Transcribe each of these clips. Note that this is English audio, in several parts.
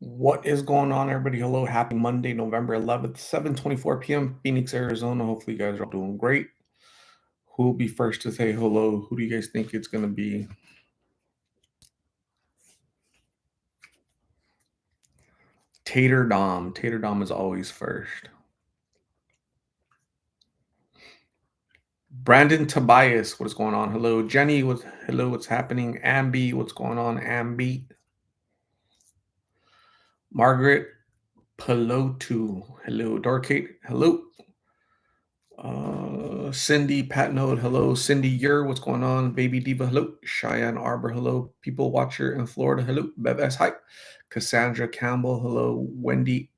What is going on, everybody? Hello, happy Monday, November 11th, 7:24 p.m., Phoenix, Arizona. Hopefully, you guys are all doing great. Who will be first to say hello? Who do you guys think it's going to be? Tater Dom. Tater Dom is always first. Brandon Tobias, what is going on? Hello, Jenny. What's happening? Ambi, what's going on? Ambi. Margaret Pelotu. Hello, Dorkate. Hello. Cindy Patnode, hello. Cindy Yer, what's going on? Baby Diva, hello. Cheyenne Arbor, hello. People Watcher in Florida, hello. Bebes, hi. Cassandra Campbell, hello. Wendy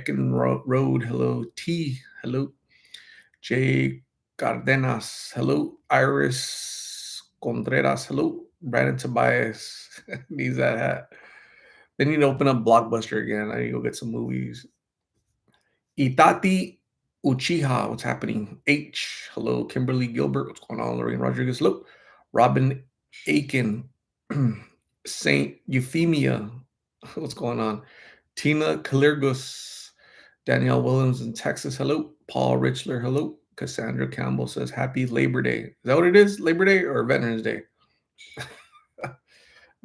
Road, hello. T, hello. Jay Cardenas, hello. Iris Contreras, hello. Brandon Tobias needs that hat. They need to open up Blockbuster again. I need to go get some movies. Itati Uchiha, what's happening? H, hello. Kimberly Gilbert, what's going on? Lorraine Rodriguez, hello. Robin Aiken, Saint Euphemia, what's going on? Tina Kalirgus, Danielle Williams in Texas, hello. Paul Richler, hello. Cassandra Campbell says, Happy Labor Day. Is that what it is? Labor Day or Veterans Day?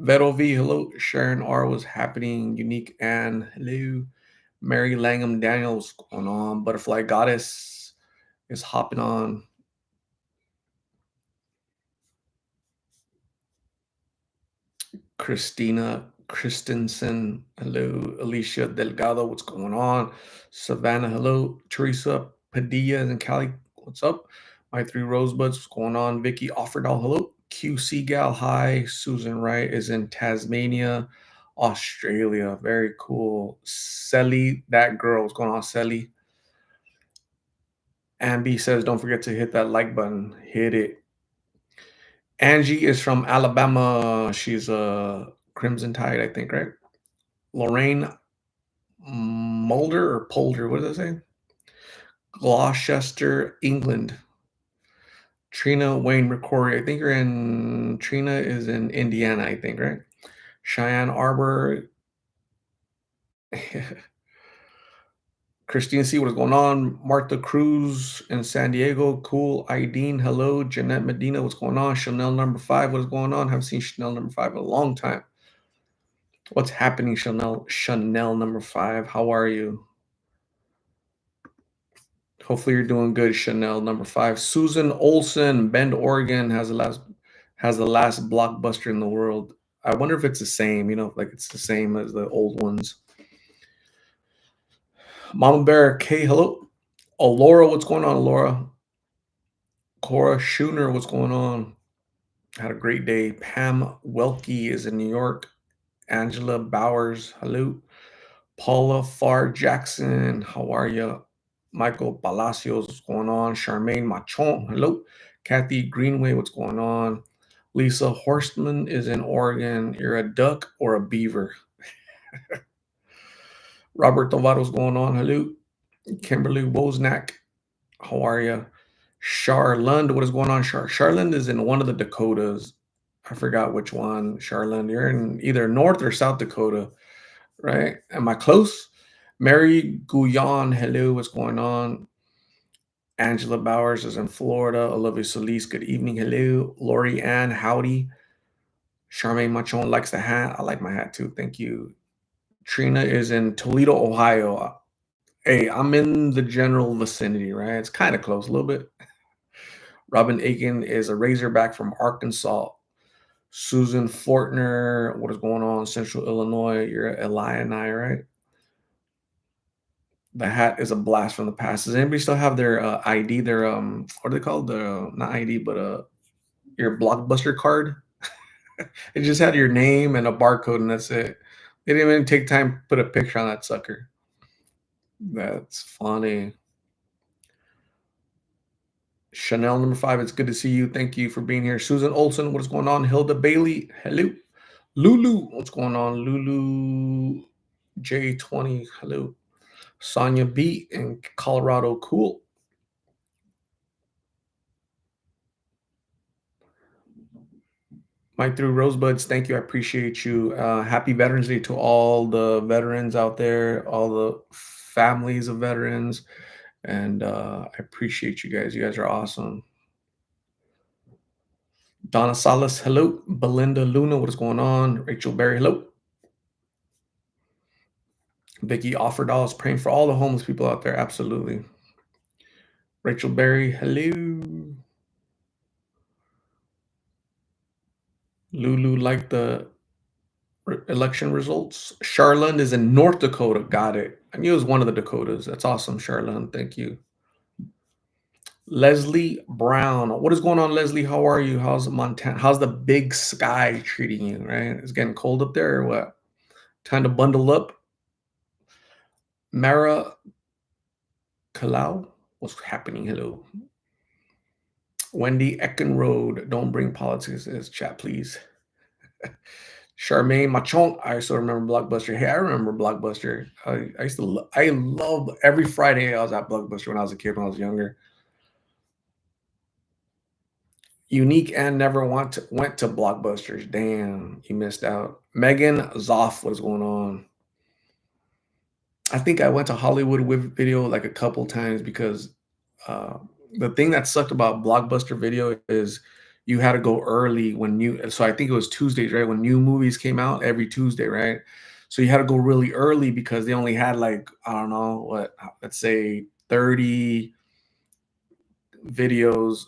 Vero V, hello. Sharon R was happening. Unique Ann, hello. Mary Langham Daniels going on. Butterfly Goddess is hopping on. Christina Christensen, hello. Alicia Delgado, what's going on? Savannah, hello. Teresa Padilla and Cali, what's up? My Three Rosebuds, what's going on? Vicky Offerdahl, hello. QC Gal, hi. Susan Wright is in Tasmania, Australia. Very cool. Selly, that girl, what's going on, Selly? Ambi says, don't forget to hit that like button. Hit it. Angie is from Alabama. She's a Crimson Tide, I think, right? Lorraine Mulder or Polder, what does it say? Gloucester, England. Trina Wayne McCory, I think you're in, Trina is in Indiana, I think, right? Cheyenne Arbor. Christine C, what is going on? Martha Cruz in San Diego, cool. Ideen, hello. Jeanette Medina, what's going on? Chanel number 5, what is going on? Haven't seen Chanel number 5 in a long time. What's happening, Chanel number 5? How are you? Hopefully you're doing good, Chanel number 5. Susan Olson, Bend, Oregon, has the last Blockbuster in the world. I wonder if it's the same, like it's the same as the old ones. Mama Bear, K, hello. Oh, Laura, what's going on, Laura? Cora Schooner, what's going on? Had a great day. Pam Welke is in New York. Angela Bowers, hello. Paula Farr Jackson, how are you? Michael Palacios, what's going on? Charmaine Machon, hello. Kathy Greenway, what's going on? Lisa Horstman is in Oregon. You're a duck or a beaver? Robert Tovado's going on, hello. Kimberly Wozniak, how are you? Charlund, what is going on? Charlund is in one of the Dakotas. I forgot which one. Charlund, you're in either North or South Dakota, right? Am I close? Mary Guyon, hello, what's going on? Angela Bowers is in Florida. Olivia Solis, good evening, hello. Lori Ann, howdy. Charmaine Machon likes the hat. I like my hat too, thank you. Trina is in Toledo, Ohio. Hey, I'm in the general vicinity, right? It's kind of close, a little bit. Robin Aiken is a Razorback from Arkansas. Susan Fortner, what is going on? Central Illinois. You're at Illini, right? The hat is a blast from the past. Does anybody still have their ID? Their what are they called? The not ID, but your Blockbuster card. It just had your name and a barcode, and that's it. They didn't even take time to put a picture on that sucker. That's funny. Chanel number 5, it's good to see you. Thank you for being here. Susan Olson, what is going on? Hilda Bailey, hello. Lulu, what's going on? Lulu J20, hello. Sonia B in Colorado, cool. Mike through Rosebuds, thank you. I appreciate you. Happy Veterans Day to all the veterans out there, all the families of veterans, and I appreciate you guys. You guys are awesome. Donna Salas, hello. Belinda Luna, what is going on? Rachel Berry, hello. Vicky Offerdahl is praying for all the homeless people out there. Absolutely. Rachel Berry, hello. Lulu like the election results. Charlene is in North Dakota. Got it. I knew it was one of the Dakotas. That's awesome, Charlene. Thank you. Leslie Brown. What is going on, Leslie? How are you? How's Montana? How's the big sky treating you? Right? It's getting cold up there or what? Time to bundle up. Mara Kalau. What's happening? Hello. Wendy Eckenroad. Don't bring politics in this chat, please. Charmaine Machon. I also remember Blockbuster. Hey, I remember Blockbuster. I used to. I loved every Friday. I was at Blockbuster when I was a kid. When I was younger. Unique and never went to Blockbusters. Damn, you missed out. Megan Zoff, what's going on? I think I went to Hollywood with Video like a couple times because uh, the thing that sucked about Blockbuster Video is you had to go early when new. So I think it was Tuesdays, right? When new movies came out every Tuesday, right? So you had to go really early because they only had like I don't know what, let's say 30 videos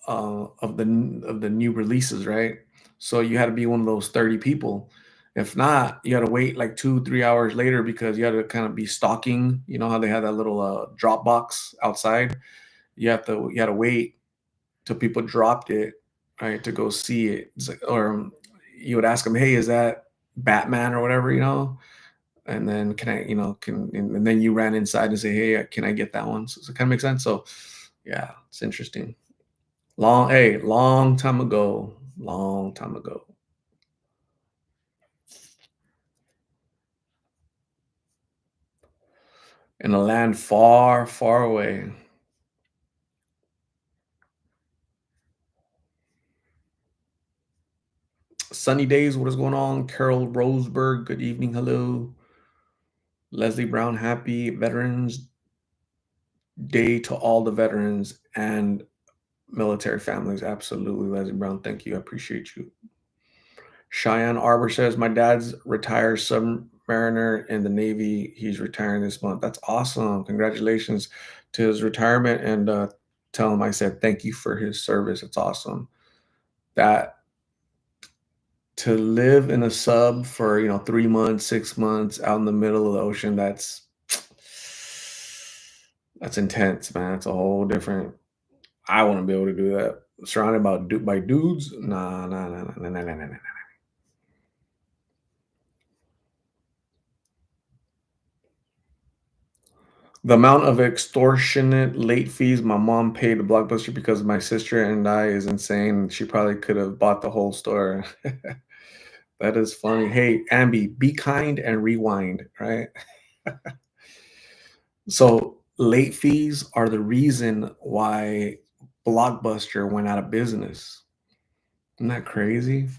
of the new releases, right? So you had to be one of those 30 people. If not, you had to wait like 2, 3 hours later because you had to kind of be stalking. You know how they had that little drop box outside. You had to wait till people dropped it, right, to go see it. It's like, or you would ask them, "Hey, is that Batman or whatever?" You know, and then can I, and then you ran inside and say, "Hey, can I get that one?" So it kind of makes sense. So yeah, it's interesting. Long time ago, long time ago. In a land far, far away. Sunny days, what is going on? Carol Roseberg, good evening, hello. Leslie Brown, happy Veterans Day to all the veterans and military families. Absolutely, Leslie Brown, thank you. I appreciate you. Cheyenne Arbor says, my dad's retired submariner in the Navy. He's retiring this month. That's awesome. Congratulations to his retirement. And tell him I said thank you for his service. It's awesome. That to live in a sub for 3 months, 6 months out in the middle of the ocean, that's intense, man. It's a whole different. I want to be able to do that. Surrounded by dudes, nah, nah, nah, nah, nah, nah, nah, nah, nah. The amount of extortionate late fees my mom paid to Blockbuster because of my sister and I is insane. She probably could have bought the whole store. That is funny. Hey, Ambi, be kind and rewind, right? So late fees are the reason why Blockbuster went out of business. Isn't that crazy?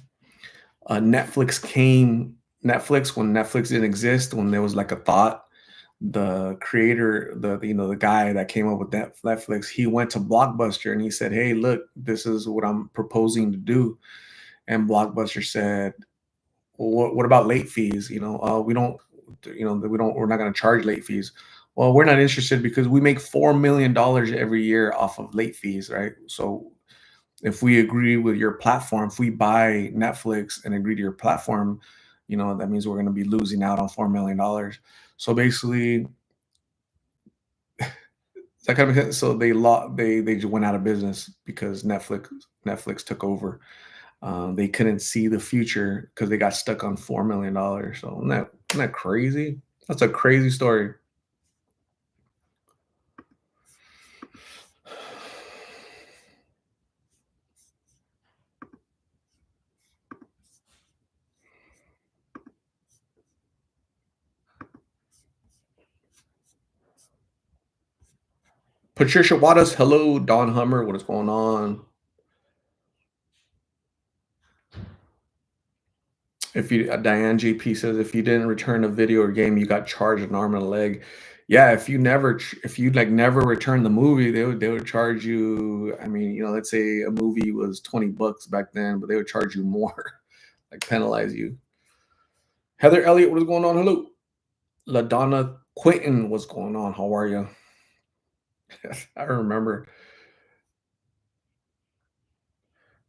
Netflix when Netflix didn't exist, when there was like a thought, the creator, the guy that came up with that Netflix, he went to Blockbuster and he said, "Hey, look, this is what I'm proposing to do." And Blockbuster said, well, what about late fees? We don't, we're not going to charge late fees. Well, we're not interested because we make $4 million every year off of late fees, right? So if we agree with your platform, if we buy Netflix and agree to your platform, that means we're going to be losing out on $4 million. So basically, that kind of makes sense. So they just went out of business because Netflix took over. They couldn't see the future because they got stuck on $4 million. So isn't that crazy? That's a crazy story. Patricia Waters, hello. Don Hummer, what is going on? If you Diane GP says, "If you didn't return a video or game, you got charged an arm and a leg." Yeah, if you, like, never return the movie, they would charge you. I mean, let's say a movie was 20 bucks back then, but they would charge you more, like, penalize you. Heather Elliott, what is going on? Hello. LaDonna Quinton, what's going on? How are you? I remember.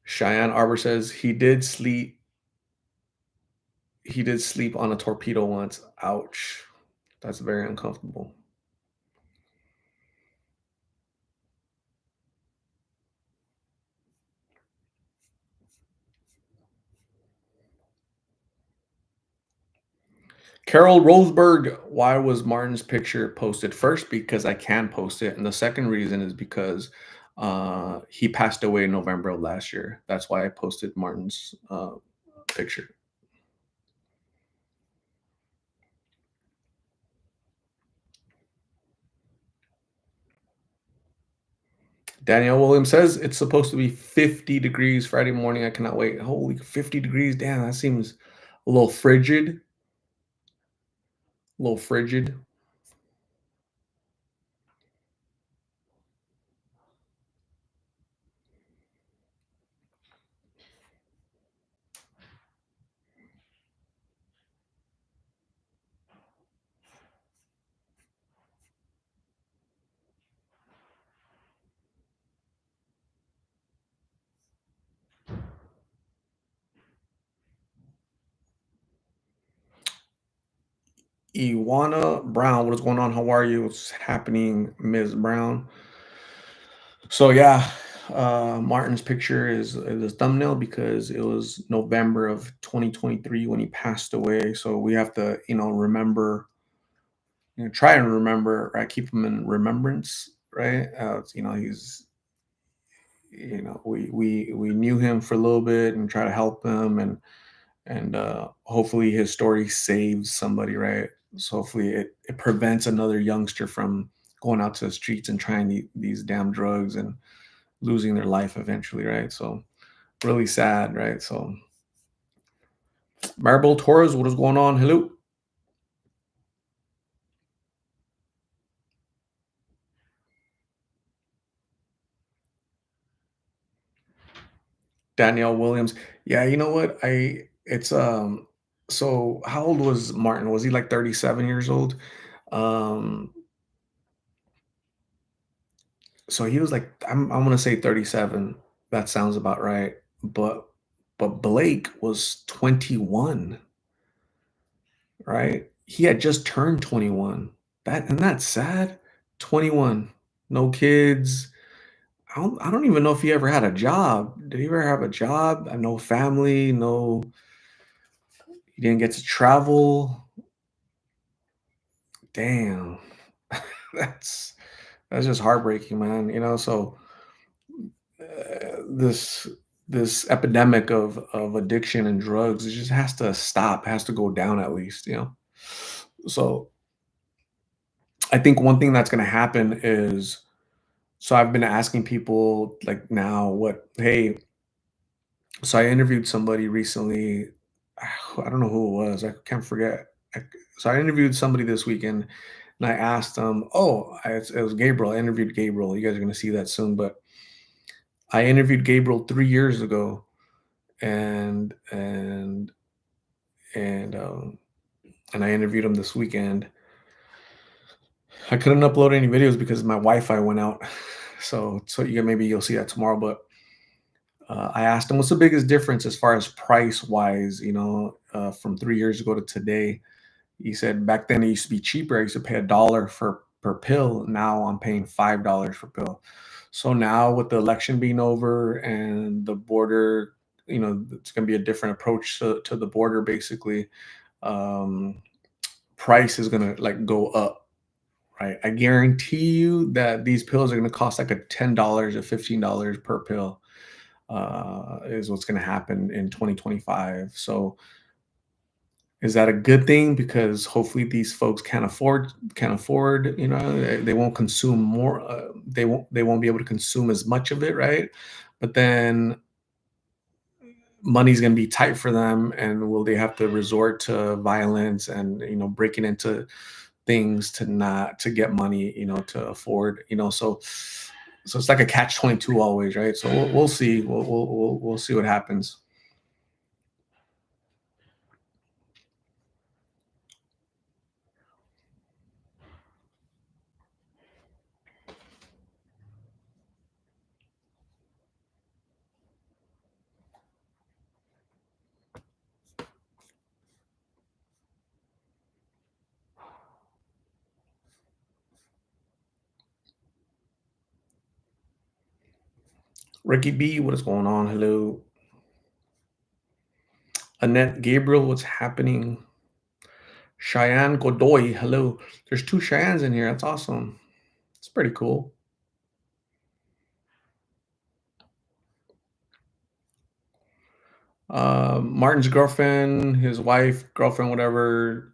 Cheyenne Arbor says, he did sleep on a torpedo once. Ouch. That's very uncomfortable. Carol Roseberg, why was Martin's picture posted first? Because I can post it. And the second reason is because he passed away in November of last year. That's why I posted Martin's picture. Danielle Williams says it's supposed to be 50 degrees Friday morning. I cannot wait. Holy, 50 degrees. Damn, that seems a little frigid. A little frigid. Iwana Brown, what is going on? How are you? What's happening, Ms. Brown? So yeah, Martin's picture is a thumbnail because it was November of 2023 when he passed away. So we have to, remember, try and remember, right? Keep him in remembrance, right? He's, we knew him for a little bit and try to help him, and hopefully his story saves somebody, right? So hopefully it prevents another youngster from going out to the streets and trying these damn drugs and losing their life eventually, right? So really sad, right? So Maribel Torres, what is going on? Hello. Danielle Williams. Yeah, you know what? I it's so how old was Martin? Was he like 37 years old? Um so he was like I'm gonna say 37. That sounds about right. But Blake was 21, right? He had just turned 21. That's sad. 21, no kids. I don't even know if he ever had a job. Did he ever have a job? No family, no, he didn't get to travel. Damn. That's that's just heartbreaking, man. So this epidemic of addiction and drugs, it just has to stop, has to go down at least. So I think one thing that's going to happen is, so I've been asking people like now what, hey, so I interviewed somebody recently. I don't know who it was. I can't forget. I, so I interviewed somebody this weekend, and I asked them. Oh, it was Gabriel. I interviewed Gabriel. You guys are going to see that soon. But I interviewed Gabriel 3 years ago, and and and and I interviewed him this weekend. I couldn't upload any videos because my Wi-Fi went out. So maybe you'll see that tomorrow. But I asked him, what's the biggest difference as far as price wise, from 3 years ago to today? He said back then it used to be cheaper. I used to pay $1 for per pill. Now I'm paying $5 per pill. So now with the election being over and the border, it's going to be a different approach to the border. Basically, um, price is going to like go up. Right. I guarantee you that these pills are going to cost like a $10 or $15 per pill, is what's going to happen in 2025. So is that a good thing? Because hopefully these folks can't afford, they won't consume more. They won't be able to consume as much of it, right? But then money's going to be tight for them, and will they have to resort to violence and breaking into things to not to get money, to afford, so it's like a catch 22 always, right? So we'll see. We'll see what happens. Ricky B, what is going on? Hello. Annette Gabriel, what's happening? Cheyenne Godoy, hello. There's two Cheyennes in here. That's awesome. It's pretty cool. Martin's girlfriend, his wife, girlfriend, whatever,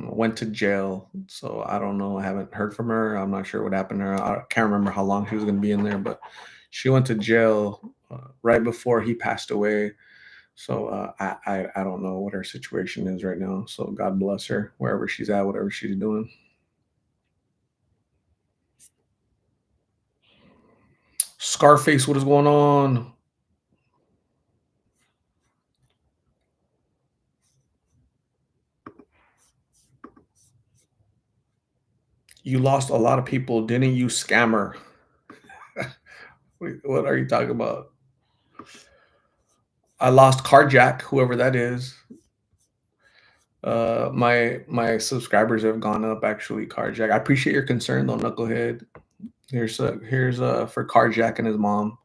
went to jail. So I don't know. I haven't heard from her. I'm not sure what happened to her. I can't remember how long she was going to be in there, but she went to jail right before he passed away. So I don't know what her situation is right now. So God bless her wherever she's at, whatever she's doing. Scarface, what is going on? You lost a lot of people, didn't you, scammer? Wait, what are you talking about? I lost Carjack, whoever that is. My subscribers have gone up actually, Carjack. I appreciate your concern though, Knucklehead. Here's for Carjack and his mom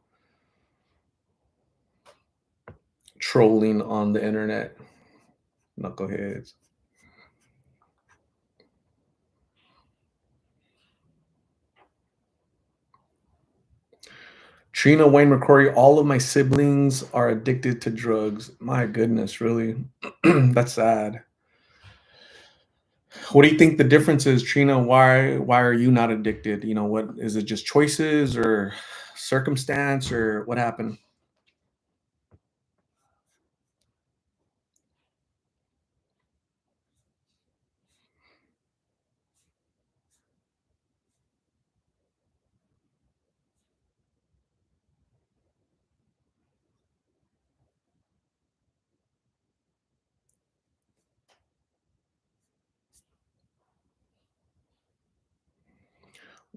trolling on the internet. Knuckleheads. Trina Wayne McCrory, all of my siblings are addicted to drugs. My goodness, really? That's sad. What do you think the difference is, Trina? Why are you not addicted? What is it, just choices or circumstance or what happened?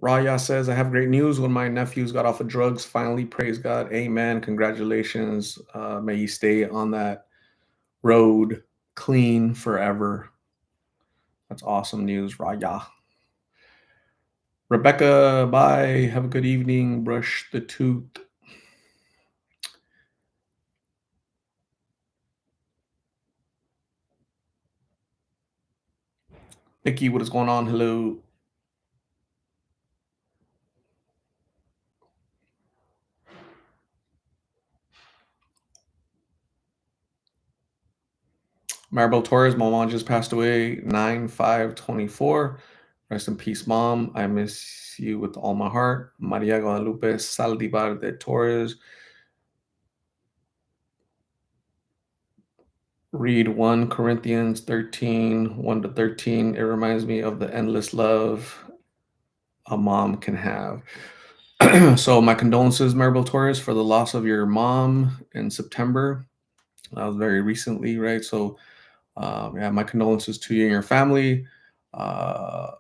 Raya says, I have great news. When my nephews got off of drugs, finally, praise God. Amen. Congratulations. May you stay on that road clean forever. That's awesome news, Raya. Rebecca, bye. Have a good evening. Brush the tooth. Nikki, what is going on? Hello. Maribel Torres, my mom just passed away 9/5/24. Rest in peace, mom. I miss you with all my heart. Maria Guadalupe Saldivar de Torres. Read 1 Corinthians 13, 1 to 13. It reminds me of the endless love a mom can have. So, my condolences, Maribel Torres, for the loss of your mom in September. That was very recently, right? So, yeah, my condolences to you and your family. Uh,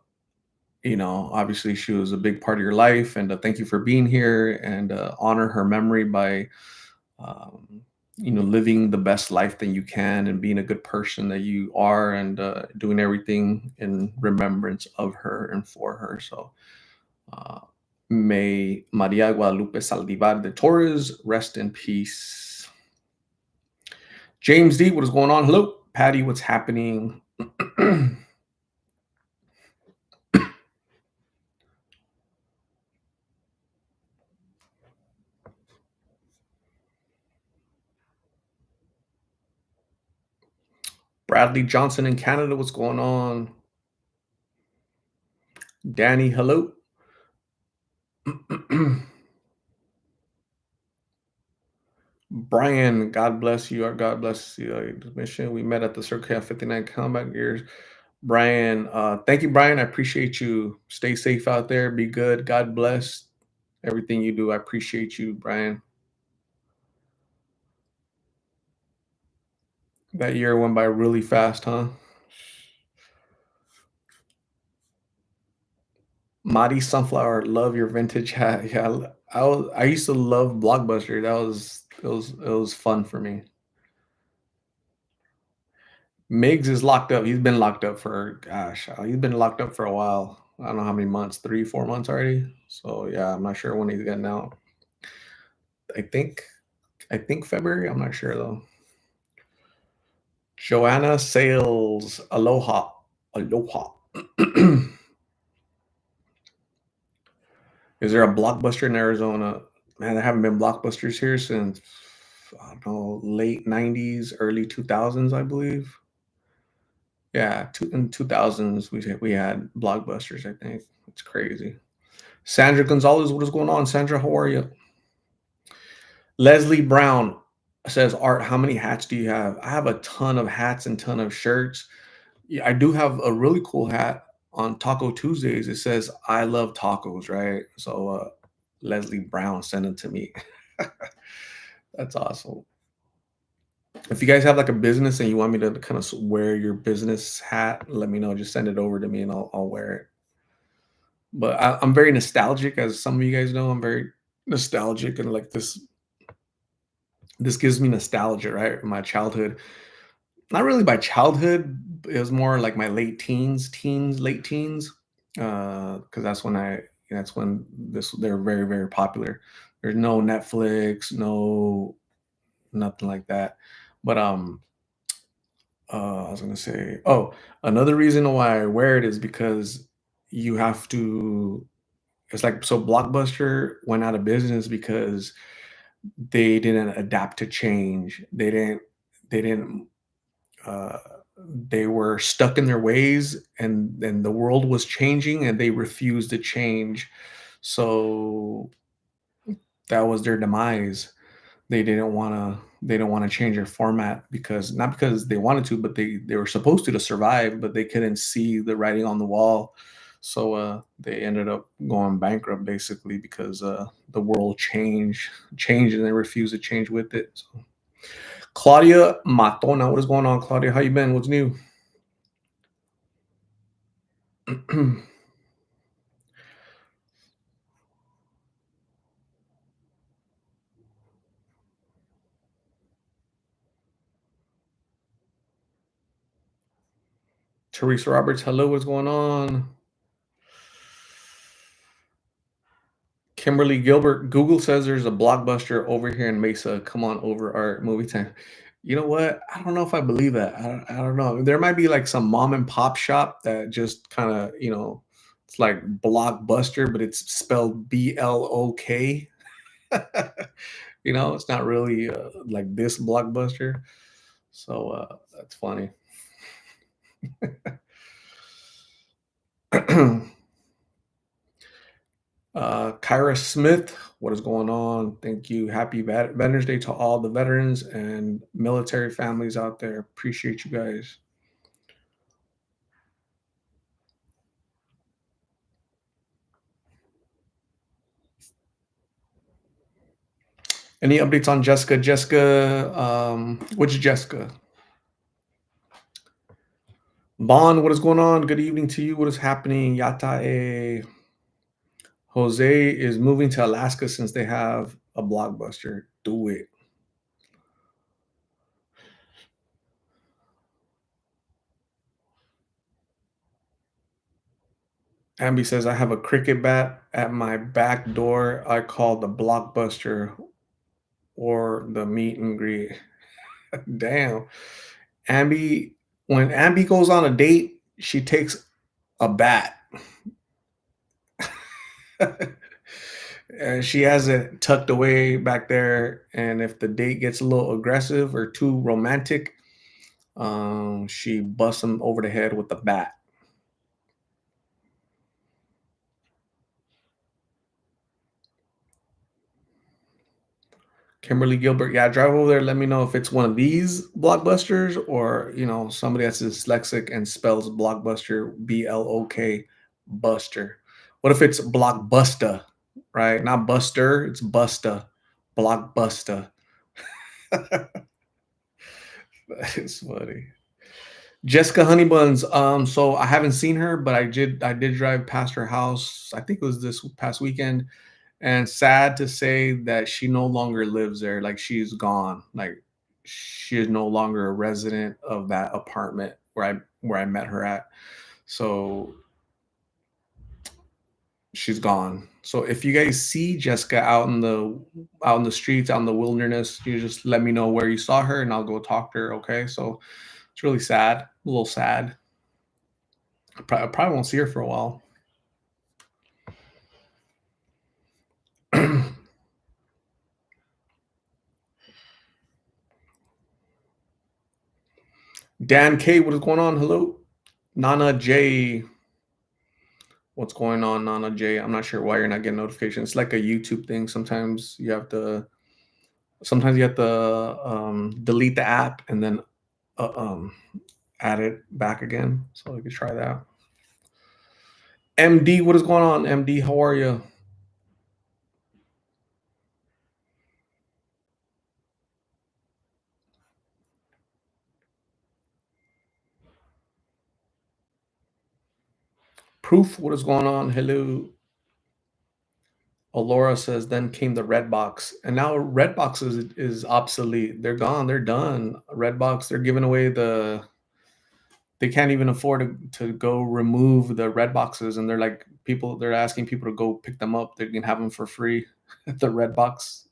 obviously, she was a big part of your life, and thank you for being here and honor her memory by um, living the best life that you can and being a good person that you are and doing everything in remembrance of her and for her. So uh, may Maria Guadalupe Saldivar de Torres rest in peace. James D, what is going on? Hello. Patty, what's happening? Bradley Johnson in Canada, what's going on? Danny, hello. Brian, God bless you. Or God bless you. Mission. We met at the Circle K 59 Combat Gears. Brian, thank you, Brian. I appreciate you. Stay safe out there. Be good. God bless everything you do. I appreciate you, Brian. That year went by really fast, huh? Madi Sunflower, love your vintage hat. Yeah, I used to love Blockbuster. It was fun for me. Miggs is locked up. He's been locked up for gosh, he's been locked up for a while. I don't know how many months, 3, 4 months already. So yeah, I'm not sure when he's getting out. I think I think February. I'm not sure though. Joanna Sales, aloha, aloha. Is there a Blockbuster in Arizona? Man, there haven't been Blockbusters here since I don't know, late '90s, early 2000s, I believe. Yeah, in 2000s we had Blockbusters. I think it's crazy. Sandra Gonzalez, what is going on? Sandra, how are you? Leslie Brown says, Art, how many hats do you have? I have a ton of hats and ton of shirts. Yeah, I do have a really cool hat on Taco Tuesdays. It says, I love tacos, right? So Leslie Brown sent it to me. That's awesome. If you guys have like a business and you want me to kind of wear your business hat, let me know. Just send it over to me and I'll wear it. But I'm very nostalgic, as some of you guys know. I'm very nostalgic, and like this gives me nostalgia, right? My childhood, not really my childhood. It was more like my late teens, because that's when they're very, very popular. There's no Netflix, no nothing like that. But I was gonna say, oh, another reason why I wear it is because you have to. It's like so Blockbuster went out of business because they didn't adapt to change. They didn't uh, they were stuck in their ways, and the world was changing and they refused to change. So that was their demise. They didn't want to change their format, because not because they wanted to, but they were supposed to survive, but they couldn't see the writing on the wall. So they ended up going bankrupt basically because the world changed and they refused to change with it. So Claudia Matona, what is going on, Claudia? How you been? What's new? Teresa Roberts, hello, what's going on? Kimberly Gilbert, Google says there's a Blockbuster over here in Mesa. Come on over, our movie time. You know what? I don't know if I believe that. I don't know. There might be like some mom and pop shop that just kind of, it's like Blockbuster, but it's spelled Blok. It's not really like this Blockbuster. So that's funny. Kyra Smith, what is going on? Thank you. Happy Veterans Day to all the veterans and military families out there. Appreciate you guys. Any updates on Jessica? Jessica, which Jessica? Bond, what is going on? Good evening to you. What is happening? Yata Jose is moving to Alaska since they have a Blockbuster. Do it. Ambi says, I have a cricket bat at my back door. I call the Blockbuster or the meet and greet. Damn. Ambi, when Ambi goes on a date, she takes a bat. And she has it tucked away back there. And if the date gets a little aggressive or too romantic, she busts him over the head with the bat. Kimberly Gilbert, yeah, drive over there. Let me know if it's one of these blockbusters or somebody that's dyslexic and spells blockbuster BLOK buster. What if it's blockbuster, right? Not buster, it's busta, blockbuster. That is funny. Jessica Honeybuns. So I haven't seen her, but I did drive past her house. I think it was this past weekend, and sad to say that she no longer lives there. Like she's gone. Like she is no longer a resident of that apartment where I met her at. So she's gone. So if you guys see Jessica out in the streets, out in the wilderness, you just let me know where you saw her, and I'll go talk to her. Okay. So it's really sad, a little sad. I probably won't see her for a while. Dan K, what is going on? Hello. Nana J, what's going on, Nana J? I'm not sure why you're not getting notifications. It's like a YouTube thing. Sometimes you have to delete the app and then uh, um, add it back again. So you can try that. MD, what is going on? MD, how are you? Proof, what is going on? Hello. Alora says, then came the red box, and now red box is obsolete. They're gone. They're done. Red box. They're giving away they can't even afford to go remove the red boxes, and they're asking people to go pick them up. They can have them for free at the red box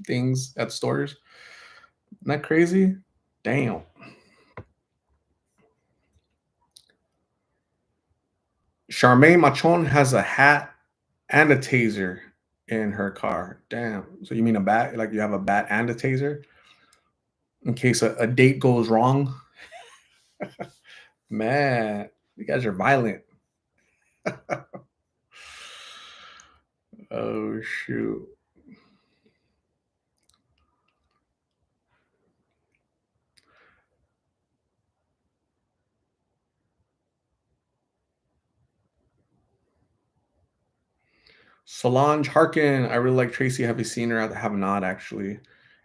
things at stores. Isn't that crazy? Damn. Charmaine Machon has a hat and a taser in her car. Damn. So you mean a bat? Like you have a bat and a taser in case a date goes wrong? Man, you guys are violent. Oh shoot. Solange Harkin. I really like Tracy. Have you seen her? I have not actually.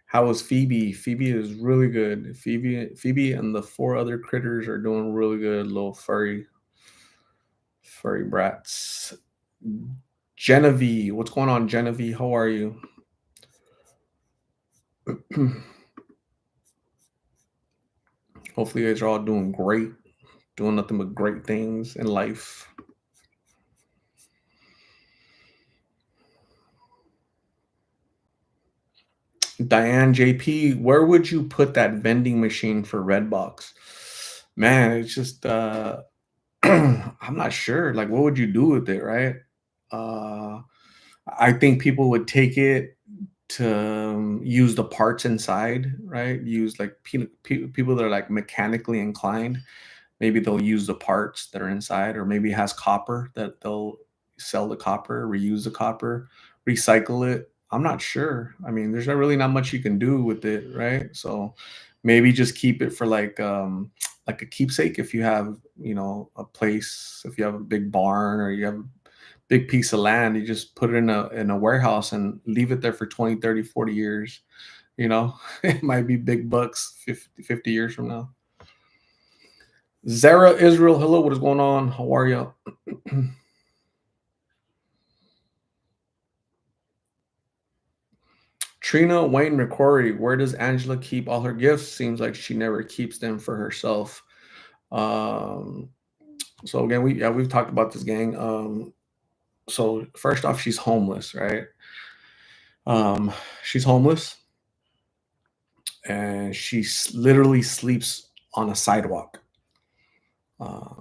How was Phoebe? Phoebe is really good. Phoebe and the four other critters are doing really good. Little furry brats. Genevieve, what's going on, Genevieve? How are you? Hopefully, you guys are all doing great, doing nothing but great things in life. Diane JP, where would you put that vending machine for Redbox? Man, it's just I'm not sure. Like, what would you do with it, right? Uh, I think people would take it to use the parts inside, right? Use like people that are like mechanically inclined. Maybe they'll use the parts that are inside, or maybe it has copper that they'll sell the copper, reuse the copper, recycle it. I'm not sure. I mean, there's not really not much you can do with it, right? So maybe just keep it for like a keepsake if you have, a place, if you have a big barn or you have a big piece of land, you just put it in a warehouse and leave it there for 20, 30, 40 years. It might be big bucks 50 years from now. Zara Israel, hello, what is going on? How are you? Trina Wayne McQuarrie, where does Angela keep all her gifts? Seems like she never keeps them for herself. Um, so again, we've talked about this gang. So first off, she's homeless, right? Um, she's homeless, and literally sleeps on a sidewalk. Uh,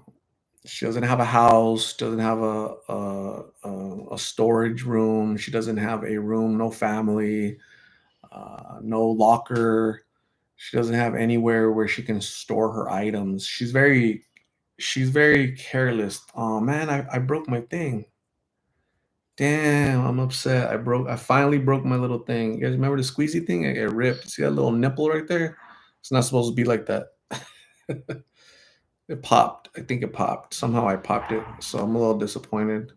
she doesn't have a house, doesn't have a storage room. She doesn't have a room, no family, no locker. She doesn't have anywhere where she can store her items. She's very careless. Oh man, I broke my thing. Damn, I'm upset. I finally broke my little thing. You guys remember the squeezy thing? It ripped. See that little nipple right there? It's not supposed to be like that. It popped. I think it popped. Somehow I popped it. So I'm a little disappointed.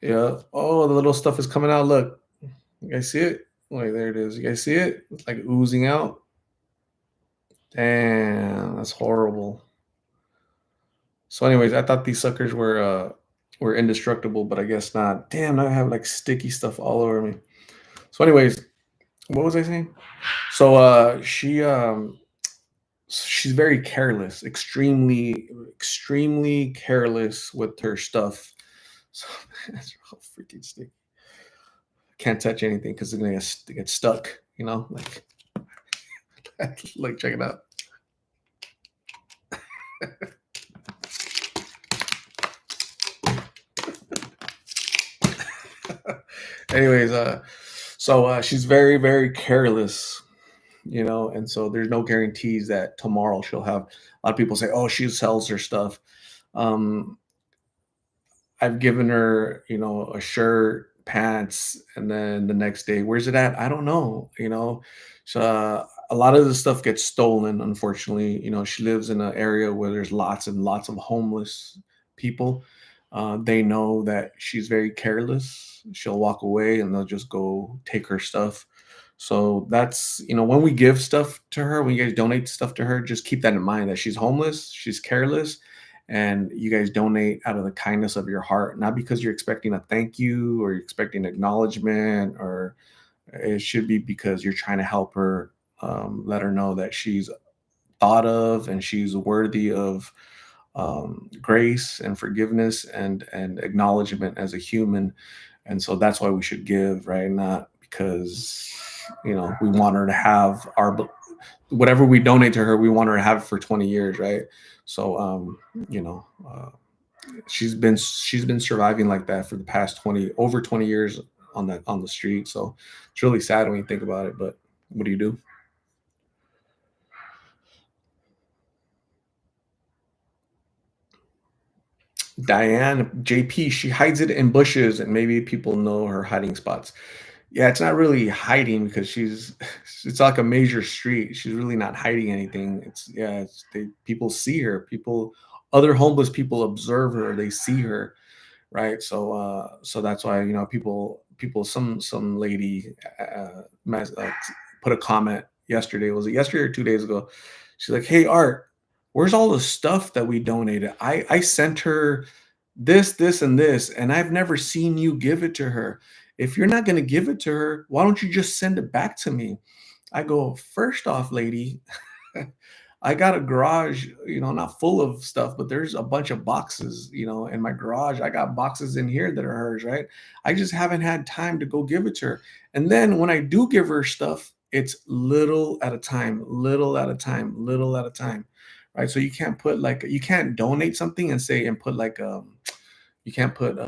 Yeah. Oh, the little stuff is coming out. Look. You guys see it? Wait, there it is. You guys see it? It's like oozing out. Damn, that's horrible. So, anyways, I thought these suckers were indestructible, but I guess not. Damn, now I have like sticky stuff all over me. So, anyways, what was I saying? So, she's very careless, extremely careless with her stuff. So that's real freaking sticky. Can't touch anything because it's gonna get stuck. Like like check it out. Anyways, she's very, very careless, and so there's no guarantees that tomorrow she'll have. A lot of people say, "Oh, she sells her stuff." Um, I've given her, a shirt, pants, and then the next day, where's it at? I don't know. So a lot of the stuff gets stolen. Unfortunately, she lives in an area where there's lots and lots of homeless people. They know that she's very careless. She'll walk away and they'll just go take her stuff. So that's, when we give stuff to her, when you guys donate stuff to her, just keep that in mind that she's homeless, she's careless, and you guys donate out of the kindness of your heart, not because you're expecting a thank you or you're expecting acknowledgement, or it should be because you're trying to help her, let her know that she's thought of and she's worthy of grace and forgiveness and acknowledgement as a human. And so that's why we should give, right? Not because we want her to have whatever we donate to her, we want her to have it for 20 years, right? So you know uh, she's been surviving like that for the past 20 years on the street. So it's really sad when you think about it, but what do you do? Diane JP, she hides it in bushes and maybe people know her hiding spots. Yeah, it's not really hiding because it's like a major street. She's really not hiding anything. People see her. Other homeless people observe her. They see her, right? So that's why some lady put a comment yesterday. Was it yesterday or 2 days ago? She's like, "Hey Art, where's all the stuff that we donated? I sent her this and this, and I've never seen you give it to her. If you're not going to give it to her, why don't you just send it back to me?" I go, first off, lady, I got a garage, not full of stuff, but there's a bunch of boxes, in my garage. I got boxes in here that are hers, right? I just haven't had time to go give it to her. And then when I do give her stuff, it's little at a time, little at a time, little at a time, right? So you can't donate something and say and put like you can't put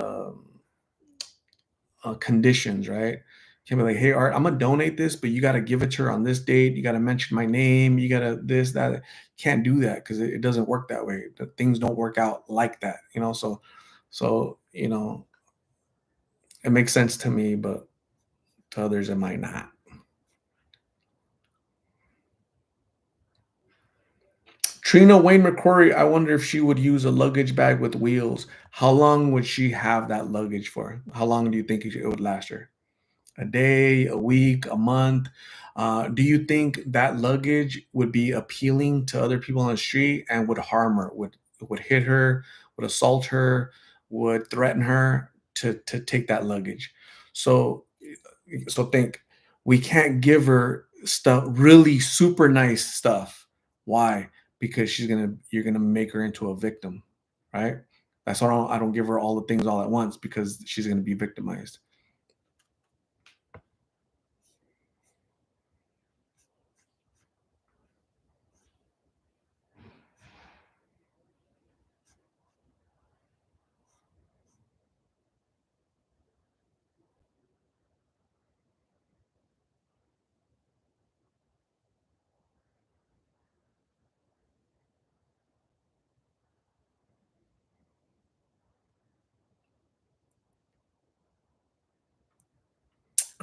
conditions, right? Can be like, hey, Art, I'm gonna donate this, but you got to give it to her on this date. You got to mention my name. You got to this, that. Can't do that because it doesn't work that way. Things don't work out like that, So it makes sense to me, but to others it might not. Trina Wayne McCrory, I wonder if she would use a luggage bag with wheels. How long would she have that luggage for? How long do you think it would last her? A day, a week, a month? Do you think that luggage would be appealing to other people on the street and would harm her? Would hit her? Would assault her? Would threaten her to take that luggage? So think we can't give her stuff, really super nice stuff. Why? Because you're gonna make her into a victim, right? That's why I don't give her all the things all at once because she's gonna be victimized.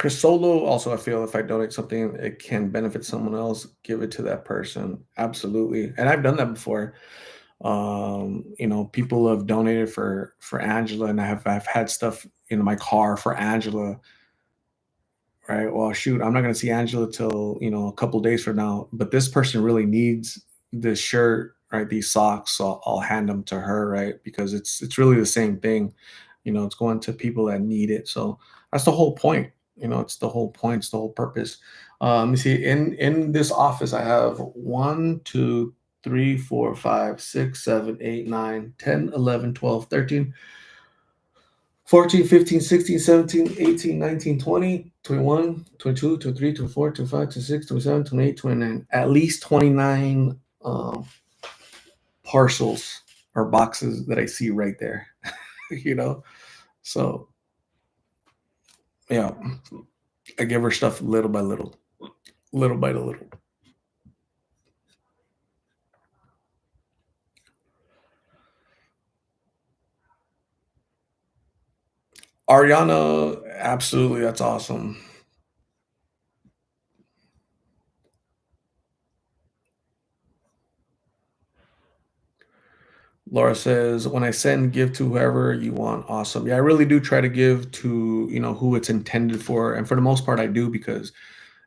Chris Solo also, I feel if I donate something, it can benefit someone else, give it to that person. Absolutely. And I've done that before. People have donated for Angela, and I've had stuff in my car for Angela. Right. Well, shoot, I'm not going to see Angela till, a couple days from now, but this person really needs this shirt, right? These socks. So I'll hand them to her, right? Because it's really the same thing. It's going to people that need it. So that's the whole point. It's the whole point, it's the whole purpose. Let me see. In this office, I have 1, 2, 3, 4, 5, 6, 7, 8, 9, 10, 11, 12, 13, 14, 15, 16, 17, 18, 19, 20, 21, 22, 23, 24, 25, 26, 27, 28, 29. At least 29 parcels or boxes that I see right there, you know? So, yeah, I give her stuff little by little, little by little. Ariana, absolutely. That's awesome. Laura says, when I send, give to whoever you want. Awesome. Yeah, I really do try to give to, who it's intended for. And for the most part, I do because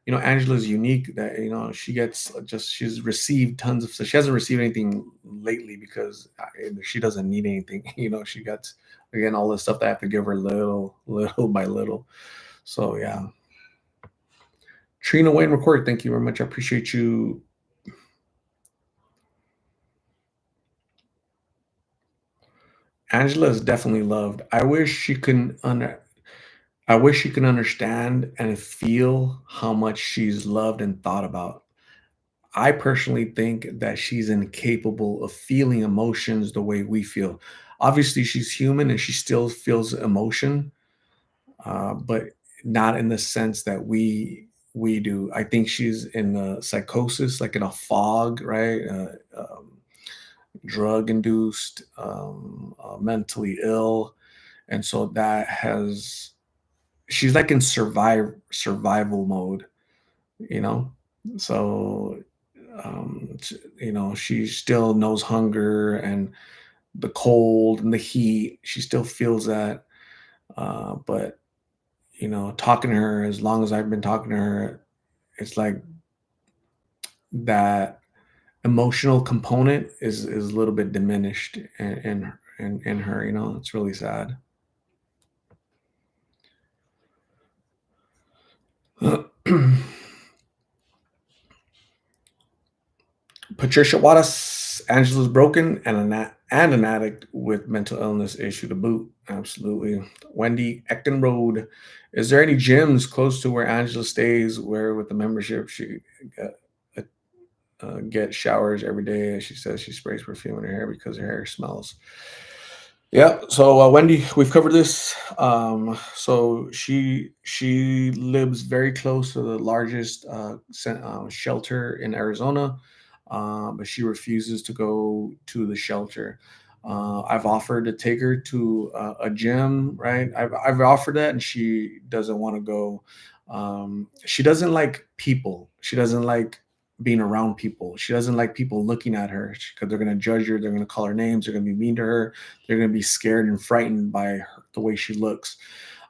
Angela's unique that, she gets just, she's received tons of, so she hasn't received anything lately because she doesn't need anything. She got, again, all this stuff that I have to give her little, little by little. So, yeah. Trina Wayne Record, thank you very much. I appreciate you. Angela is definitely loved. I wish she can understand and feel how much she's loved and thought about. I personally think that she's incapable of feeling emotions the way we feel. Obviously, she's human and she still feels emotion, but not in the sense that we do. I think she's in a psychosis, like in a fog, right? Drug induced, mentally ill, and so that has she's like in survival mode, you know. So she still knows hunger and the cold and the heat. She still feels that. But talking to her, as long as I've been talking to her, it's like that emotional component is a little bit diminished in her. It's really sad. Patricia Wattis, Angela's broken and an addict with mental illness issue to boot. Absolutely. Wendy Eckenrode, is there any gyms close to where Angela stays where with the membership she get, get showers every day? She says she sprays perfume in her hair because her hair smells. Yeah. So Wendy, we've covered this. So she lives very close to the largest shelter in Arizona, but she refuses to go to the shelter. I've offered to take her to a gym. Right. I've offered that, and she doesn't want to go. She doesn't like people. She doesn't like being around people. She doesn't like people looking at her because they're going to judge her. They're going to call her names. They're going to be mean to her. They're going to be scared and frightened by the way she looks.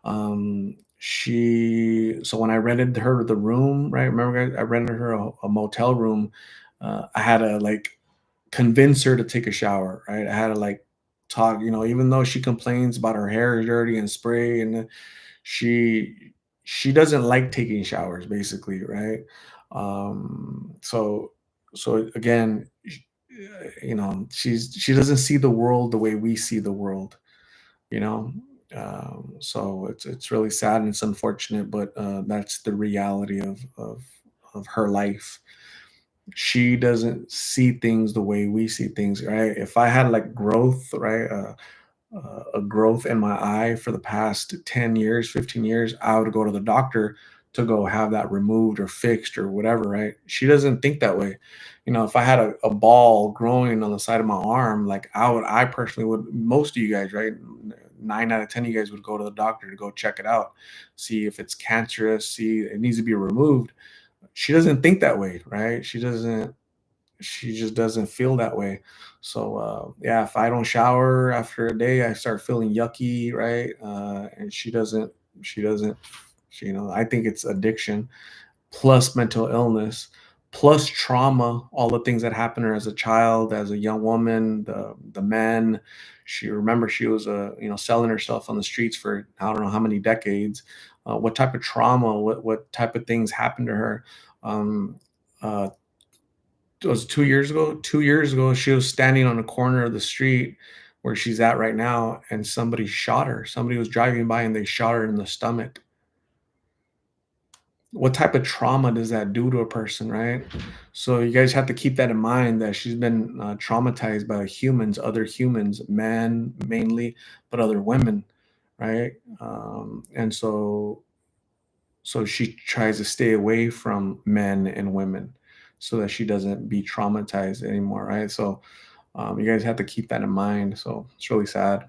So when I rented her the room, right? Remember, I rented her a motel room. I had to like convince her to take a shower, right? I had to like talk, even though she complains about her hair is dirty and spray, and she she doesn't like taking showers, basically, right? So again, she doesn't see the world the way we see the world, you know. So it's really sad and it's unfortunate, but that's the reality of her life. She doesn't see things the way we see things, right? If I had like growth, right, a growth in my eye for the past 10 years, 15 years, I would go to the doctor to go have that removed or fixed or whatever, right? She doesn't think that way. If I had a ball growing on the side of my arm, like I personally would, most of you guys, right? 9 out of 10 of you guys would go to the doctor to go check it out, see if it's cancerous, see it needs to be removed. She doesn't think that way, right? She just doesn't feel that way. So yeah, if I don't shower after a day, I start feeling yucky, right? And she doesn't, I think it's addiction plus mental illness, plus trauma, all the things that happened to her as a child, as a young woman, the men. She was selling herself on the streets for I don't know how many decades. What type of trauma, what type of things happened to her? Um, uh, it was 2 years ago. 2 years ago, she was standing on the corner of the street where she's at right now, and somebody shot her. Somebody was driving by and they shot her in the stomach. What type of trauma does that do to a person, right? So you guys have to keep that in mind that she's been traumatized by humans, other humans, men mainly, but other women, right? And so she tries to stay away from men and women so that she doesn't be traumatized anymore, right? So you guys have to keep that in mind. So it's really sad.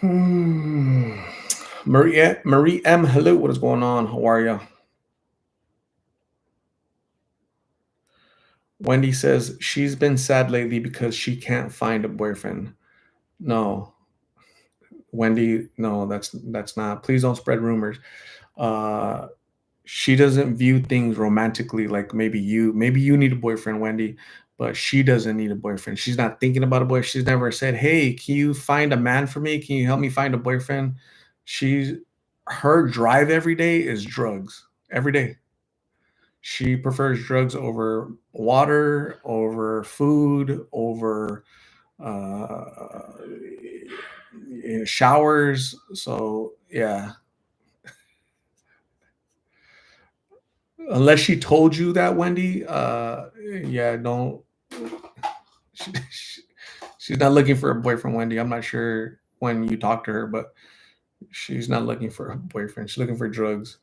Hmm. Marie M, hello, what is going on? How are you? Wendy says she's been sad lately because she can't find a boyfriend. No, Wendy, no, that's not. Please don't spread rumors. Uh, she doesn't view things romantically like maybe you need a boyfriend, Wendy, but she doesn't need a boyfriend. She's not thinking about a boy. She's never said, "Hey, can you find a man for me? Can you help me find a boyfriend?" She's Her drive every day is drugs. Every day. She prefers drugs over water, over food, over uh, showers. So yeah, unless she told you that, Wendy, yeah, don't. She, she's not looking for a boyfriend, Wendy. I'm not sure when you talk to her, but she's not looking for a boyfriend. She's looking for drugs.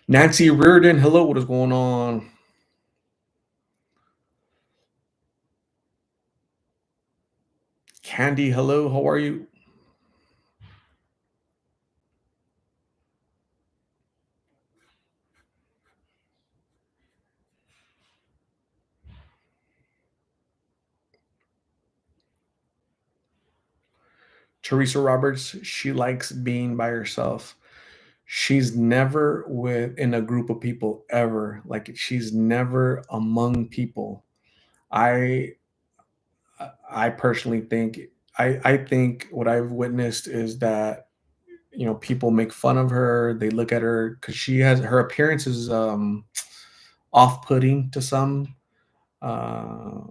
Nancy Reardon, hello. What is going on? Candy, hello. How are you? Teresa Roberts, she likes being by herself. She's never in a group of people ever. Like she's never among people. I I personally think I think what I've witnessed is that people make fun of her. They look at her because her appearance is off-putting to some. Uh,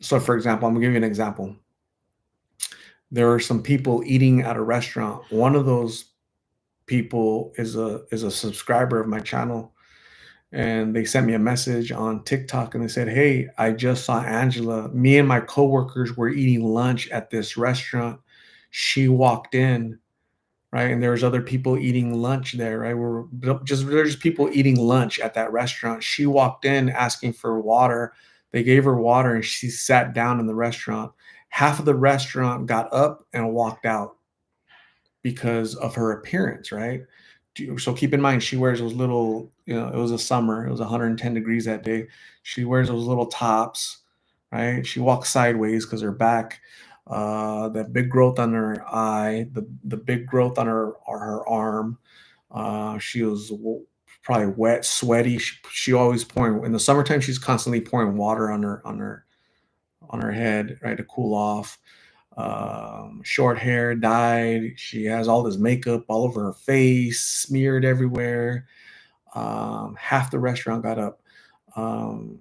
so, for example, I'm gonna give you an example. There are some people eating at a restaurant. One of those people is a subscriber of my channel, and they sent me a message on TikTok and they said, "Hey, I just saw Angela. Me and my coworkers were eating lunch at this restaurant. She walked in, right? And there was other people eating lunch there, right? There's just people eating lunch at that restaurant. She walked in asking for water. They gave her water and she sat down in the restaurant. Half of the restaurant got up and walked out because of her appearance, right? So keep in mind, she wears those little, it was a summer, it was 110 degrees that day. She wears those little tops, right? She walks sideways because her back, that big growth on her eye, the big growth on her arm. She was probably wet, sweaty. She always pouring in the summertime. She's constantly pouring water on her head, right, to cool off. Short hair, dyed. She has all this makeup all over her face, smeared everywhere. Half the restaurant got up. Um,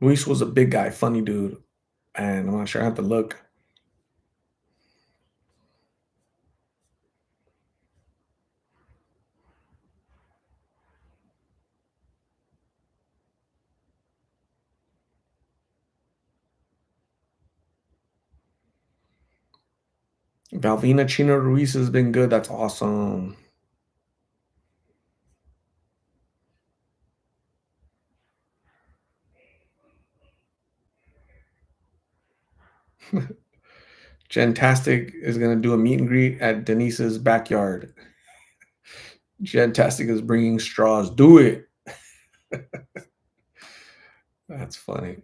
Luis was a big guy, funny dude, and I'm not sure. I have to look. Valvina Chino Ruiz has been good. That's awesome. Gentastic is gonna do a meet and greet at Denise's backyard. Gentastic is bringing straws. Do it. That's funny.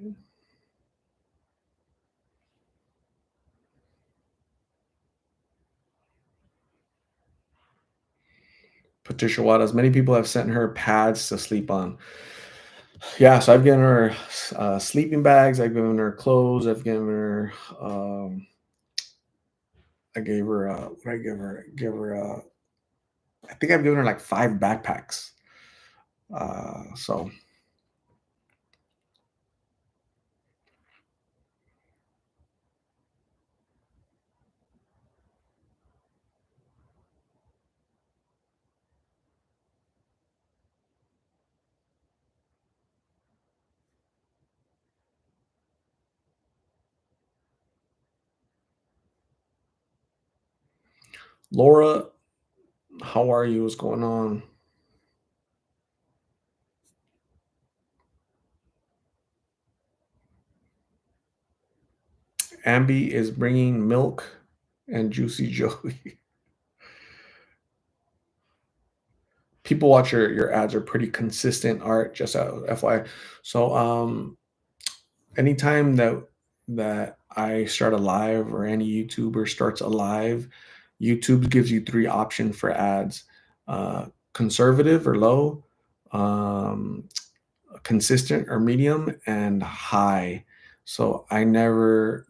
Patricia Waters. Many people have sent her pads to sleep on. Yeah, so I've given her sleeping bags. I've given her clothes. I've given her. I gave her. What did I give her? Give her. I think I've given her like 5 backpacks. So Laura, how are you? What's going on? Ambi is bringing milk and Juicy Joey. People watch your ads are pretty consistent. Art just FYI. So anytime that I start a live or any YouTuber starts a live, YouTube gives you 3 options for ads: conservative or low, um, consistent or medium, and high. So I've never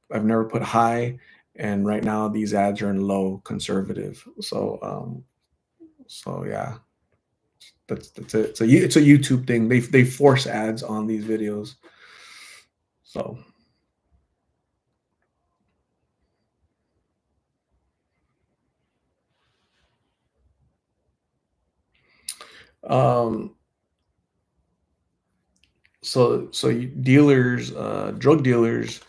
put high, and right now these ads are in low conservative. So yeah, that's it. It's a YouTube thing. They force ads on these videos. So um dealers, drug dealers,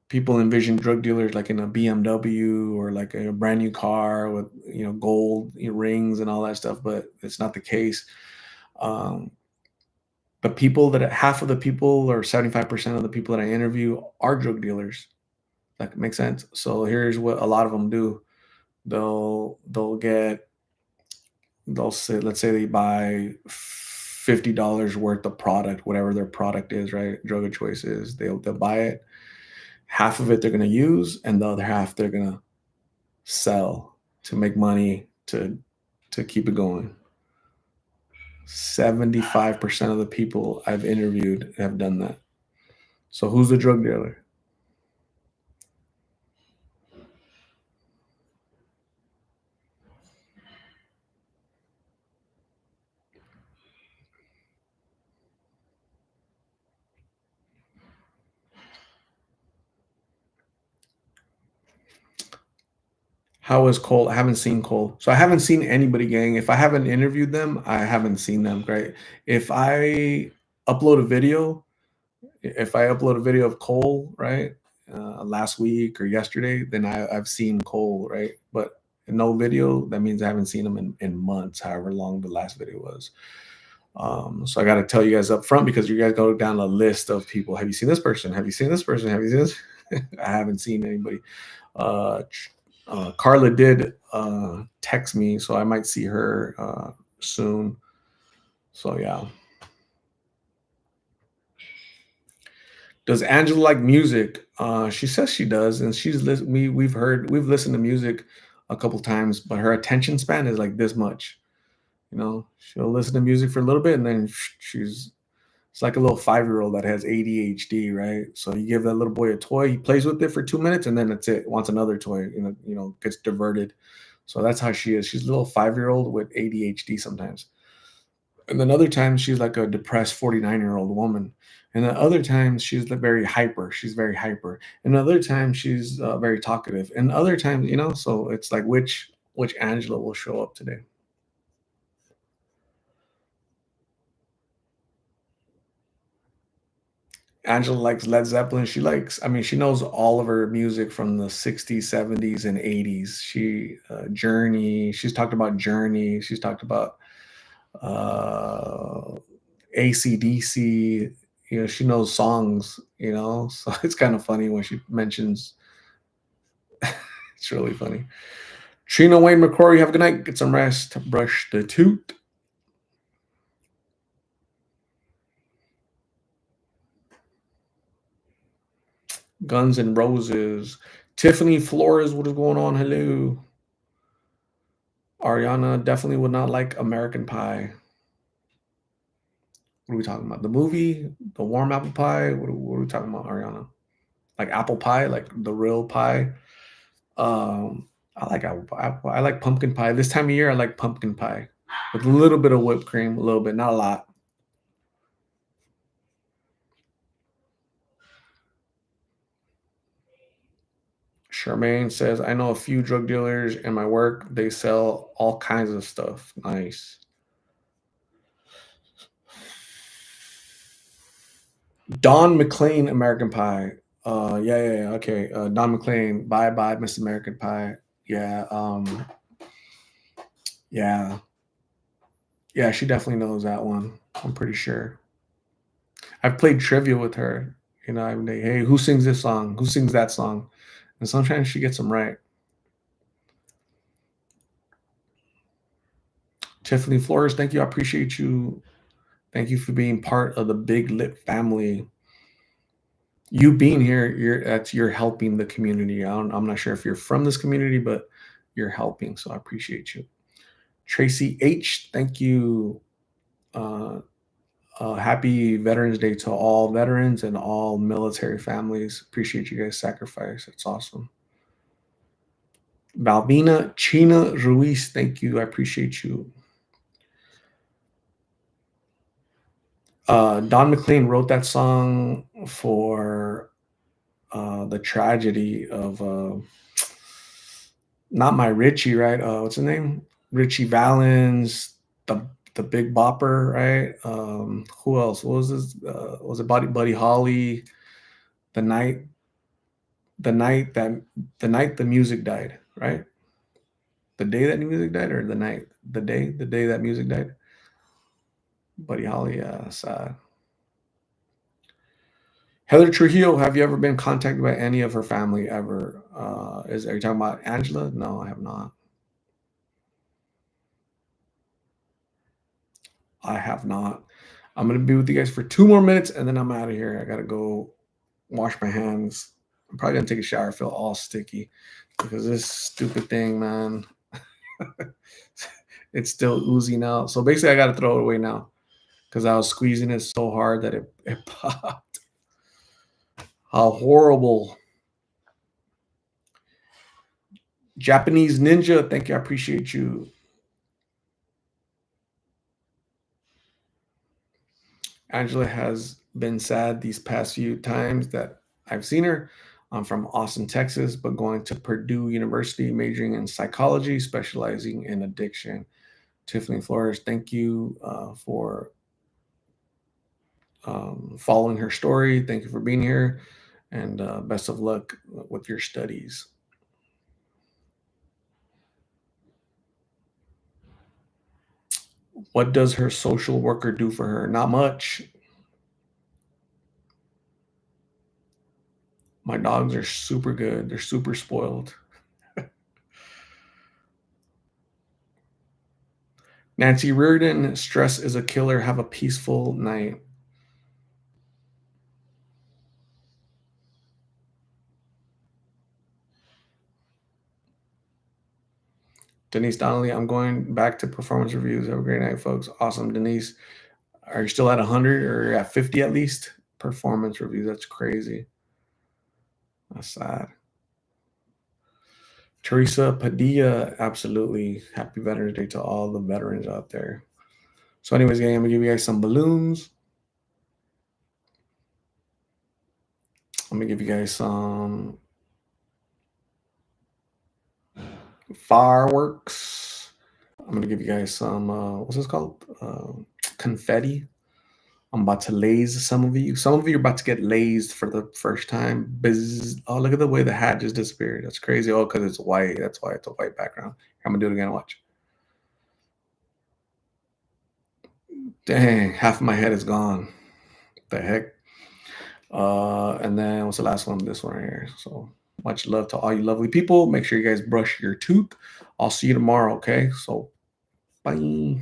people envision drug dealers like in a BMW or like a brand new car with gold rings and all that stuff, but it's not the case. Um, the people that half of the people or 75% of the people that I interview are drug dealers. That makes sense. So here's what a lot of them do. They'll say, let's say they buy $50 worth of product, whatever their product is, right? Drug of choice is. They'll buy it. Half of it they're gonna use, and the other half they're gonna sell to make money to keep it going. 75% of the people I've interviewed have done that. So who's the drug dealer? How is Cole? I haven't seen Cole. So I haven't seen anybody, gang. If I haven't interviewed them, I haven't seen them. Right. If I upload a video, if I upload a video of Cole, right, last week or yesterday, then I've seen Cole, right? But no video, that means I haven't seen him in months, however long the last video was. So I got to tell you guys up front because you guys go down a list of people. Have you seen this person? Have you seen this person? Have you seen this? I haven't seen anybody. Uh, Carla did text me, so I might see her soon. So yeah. Does Angela like music? She says she does, and we've listened to music a couple times, but her attention span is like this much. She'll listen to music for a little bit, and then she's it's like a little 5-year-old that has ADHD, right? So you give that little boy a toy, he plays with it for 2 minutes, and then that's it. Wants another toy, gets diverted. So that's how she is. She's a little 5-year-old with ADHD sometimes. And then other times she's like a depressed 49-year-old woman. And then other times she's like very hyper. She's very hyper. And other times she's very talkative. And other times, so it's like which Angela will show up today. Angela likes Led Zeppelin. I mean, she knows all of her music from the 60s, 70s, and 80s. Journey, she's talked about Journey. She's talked about uh, AC/DC. She knows songs, so it's kind of funny when she mentions, it's really funny. Trina Wayne McCrory, have a good night. Get some rest. Brush the toot. Guns and Roses. Tiffany Flores, what is going on? Hello. Ariana definitely would not like American Pie. What are we talking about? The movie? The warm apple pie? What are we talking about, Ariana? Like apple pie? Like the real pie? I like apple pie. I like pumpkin pie. This time of year, I like pumpkin pie with a little bit of whipped cream, a little bit, not a lot. Charmaine says, I know a few drug dealers in my work. They sell all kinds of stuff. Nice. Don McLean, American Pie. Yeah. Okay. Don McLean, bye bye, Miss American Pie. Yeah. Yeah. Yeah, she definitely knows that one. I'm pretty sure. I've played trivia with her. I'm like, hey, who sings this song? Who sings that song? And sometimes she gets them right. Tiffany Flores, thank you. I appreciate you. Thank you for being part of the Big Lit family. You being here, you're helping the community. I'm not sure if you're from this community, but you're helping. So I appreciate you. Tracy H, thank you. Uh, Happy Veterans Day to all veterans and all military families. Appreciate you guys' sacrifice. It's awesome. Balbina China Ruiz, thank you. I appreciate you. Don McLean wrote that song for the tragedy of not my Richie, right? What's his name? Richie Valens, the Big Bopper, right? Who else? What was this? Was it Buddy Holly? The night, the night that the music died, right? The day that music died, or the night, the day that music died. Buddy Holly, sad. Heather Trujillo, have you ever been contacted by any of her family ever? Are you talking about Angela? No, I have not. I have not. I'm gonna be with you guys for 2 more minutes and then I'm out of here. I gotta go wash my hands. I'm probably gonna take a shower, feel all sticky because this stupid thing, man, it's still oozing out. So basically, I gotta throw it away now because I was squeezing it so hard that it popped. How horrible. Japanese Ninja, thank you. I appreciate you. Angela has been sad these past few times that I've seen her. I'm from Austin, Texas, but going to Purdue University, majoring in psychology, specializing in addiction. Tiffany Flores, thank you for following her story. Thank you for being here, and best of luck with your studies. What does her social worker do for her? Not much. My dogs are super good. They're super spoiled. Nancy Reardon, stress is a killer. Have a peaceful night. Denise Donnelly, I'm going back to performance reviews. Have a great night, folks. Awesome, Denise. Are you still at 100 or at 50 at least? Performance reviews. That's crazy. That's sad. Teresa Padilla, absolutely. Happy Veterans Day to all the veterans out there. So anyways, gang, I'm gonna give you guys some balloons. I'm gonna give you guys some fireworks. I'm gonna give you guys some what's this called? Confetti. I'm about to laze some of you. Some of you are about to get lazed for the first time. Buzz. Oh, look at the way the hat just disappeared. That's crazy. Oh, because it's white. That's why it's a white background. I'm gonna do it again. Watch. Dang, half of my head is gone. The heck? And then what's the last one? This one right here. So much love to all you lovely people. Make sure you guys brush your tooth. I'll see you tomorrow. Okay. So bye.